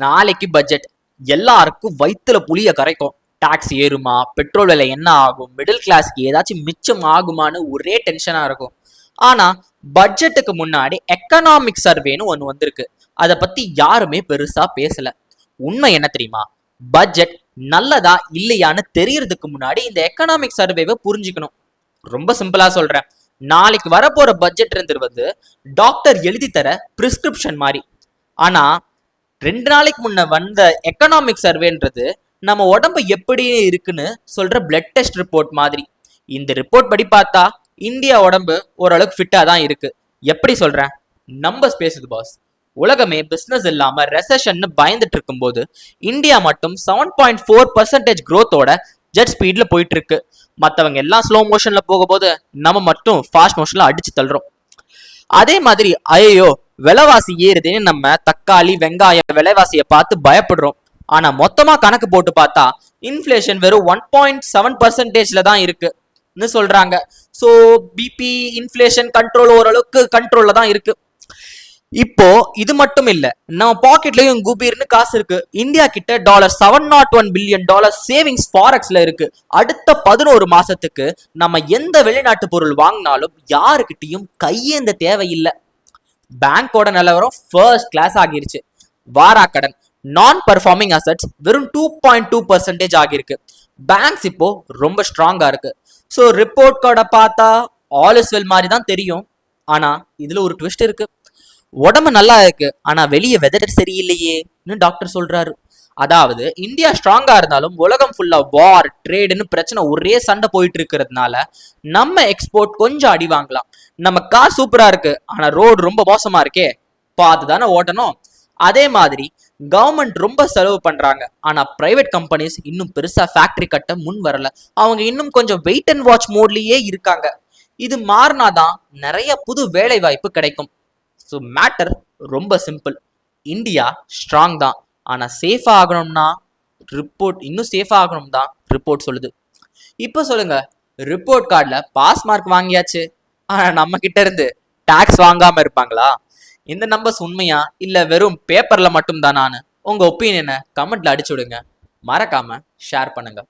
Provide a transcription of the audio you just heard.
நாளைக்கு பட்ஜெட் எல்லாருக்கும் வயிற்றுல புளிய கரைக்கும். டாக்ஸ் ஏறுமா, பெட்ரோல் விலை என்ன ஆகும், மிடில் கிளாஸ்க்கு ஏதாச்சும் மிச்சம் ஆகுமான்னு ஒரே டென்ஷனா இருக்கும். ஆனா பட்ஜெட்டுக்கு முன்னாடி எக்கனாமிக் சர்வேன்னு ஒன்று வந்திருக்கு. அதை பத்தி யாருமே பெருசா பேசல. உண்மை என்ன தெரியுமா? பட்ஜெட் நல்லதா இல்லையான்னு தெரியறதுக்கு முன்னாடி இந்த எக்கனாமிக் சர்வேவை புரிஞ்சுக்கணும். ரொம்ப சிம்பிளா சொல்றேன். நாளைக்கு வரப்போற பட்ஜெட் டாக்டர் எழுதி தர பிரிஸ்கிரிப்ஷன் மாதிரி. ஆனா 2 நாளைக்கு முன்ன வந்த எக்கனாமிக் சர்வேன்றது நம்ம உடம்பு எப்படி இருக்குன்னு சொல்ற பிளட் டெஸ்ட் ரிப்போர்ட் மாதிரி. இந்த ரிப்போர்ட் படி பார்த்தா இந்தியா உடம்பு ஓரளவுக்கு ஃபிட்டா தான் இருக்கு. எப்படி சொல்றேன்? நம்பர்ஸ் பேசுது பாஸ். உலகமே பிசினஸ் இல்லாம ரெசஷன் பயந்துட்டு இருக்கும்போது இந்தியா மட்டும் 7.4% growthோட ஜெட் ஸ்பீட்ல போயிட்டு இருக்கு. மற்றவங்க எல்லாம் ஸ்லோ மோஷன்ல போகும்போது நம்ம மட்டும் ஃபாஸ்ட் மோஷன்ல அடிச்சு தள்ளுறோம். அதே மாதிரி ஐயோ விலைவாசி ஏறுதுன்னு நம்ம தக்காளி வெங்காய விலைவாசியை பார்த்து பயப்படுறோம். ஆனா மொத்தமா கணக்கு போட்டு பார்த்தா இன்ஃபிளேஷன் வெறும் 1.7%ல தான் இருக்குன்னு சொல்றாங்க. ஸோ பிபி இன்ஃபிளேஷன் கண்ட்ரோல் ஓரளவுக்கு கண்ட்ரோல்ல தான் இருக்கு. இப்போ இது மட்டும் இல்ல, நம்ம பாக்கெட்லயும் குபீர்னு காசு இருக்கு. இந்தியா கிட்ட $701 பில்லியன் சேவிங்ஸ் ஃபாரெக்ஸ்ல இருக்கு. அடுத்த 11 மாசத்துக்கு நம்ம எந்த வெளிநாட்டு பொருள் வாங்கினாலும் யாருக்கிட்டையும் கையேந்த தேவையில்லை. பேங்கோட நிலவரம் ஃபர்ஸ்ட் கிளாஸ் ஆகிருச்சு. வாராக்கடன் நான் பர்ஃபார்மிங் அசட்ஸ் வெறும் 2.2% ஆகிருக்கு. பேங்க்ஸ் இப்போ ரொம்ப ஸ்ட்ராங்கா இருக்கு. ஸோ ரிப்போர்ட் கார்டை பார்த்தா ஆல் இஸ் வெல் மாதிரி தான் தெரியும். ஆனா இதுல ஒரு ட்விஸ்ட் இருக்கு. உடம்பு நல்லா இருக்கு ஆனா வெளியே வெதர் சரியில்லையேன்னு டாக்டர் சொல்றாரு. அதாவது இந்தியா ஸ்ட்ராங்கா இருந்தாலும் உலகம் ஃபுல்லா வார் ட்ரேடுன்னு பிரச்சனை ஒரே சண்டை போயிட்டு இருக்கிறதுனால நம்ம எக்ஸ்போர்ட் கொஞ்சம் அடி வாங்கலாம். நம்ம கார் சூப்பரா இருக்கு ஆனா ரோடு ரொம்ப மோசமா இருக்கே, பார்த்து தானே ஓட்டணும். அதே மாதிரி கவர்மெண்ட் ரொம்ப செலவு பண்றாங்க ஆனா பிரைவேட் கம்பெனிஸ் இன்னும் பெருசா ஃபேக்டரி கட்ட முன் வரல. அவங்க இன்னும் கொஞ்சம் வெயிட் அண்ட் வாட்ச் மோட்லயே இருக்காங்க. இது மாறினாதான் நிறைய புது வேலை வாய்ப்பு கிடைக்கும். ஸோ மேட்டர் ரொம்ப சிம்பிள். இந்தியா ஸ்ட்ராங் தான் ஆனா சேஃபா ஆகணும்னா இன்னும் சேஃபா ஆகணும் தான் ரிப்போர்ட் சொல்லுது. இப்போ சொல்லுங்க, ரிப்போர்ட் கார்டில் பாஸ் மார்க் வாங்கியாச்சு ஆனா நம்ம கிட்ட இருந்து டாக்ஸ் வாங்காம இருப்பாங்களா? இந்த நம்பர்ஸ் உண்மையா இல்ல வெறும் பேப்பர்ல மட்டும் தானான்னு உங்க ஒப்பீனியனை கமெண்ட்ல அடிச்சு விடுங்க. மறக்காம ஷேர் பண்ணுங்க.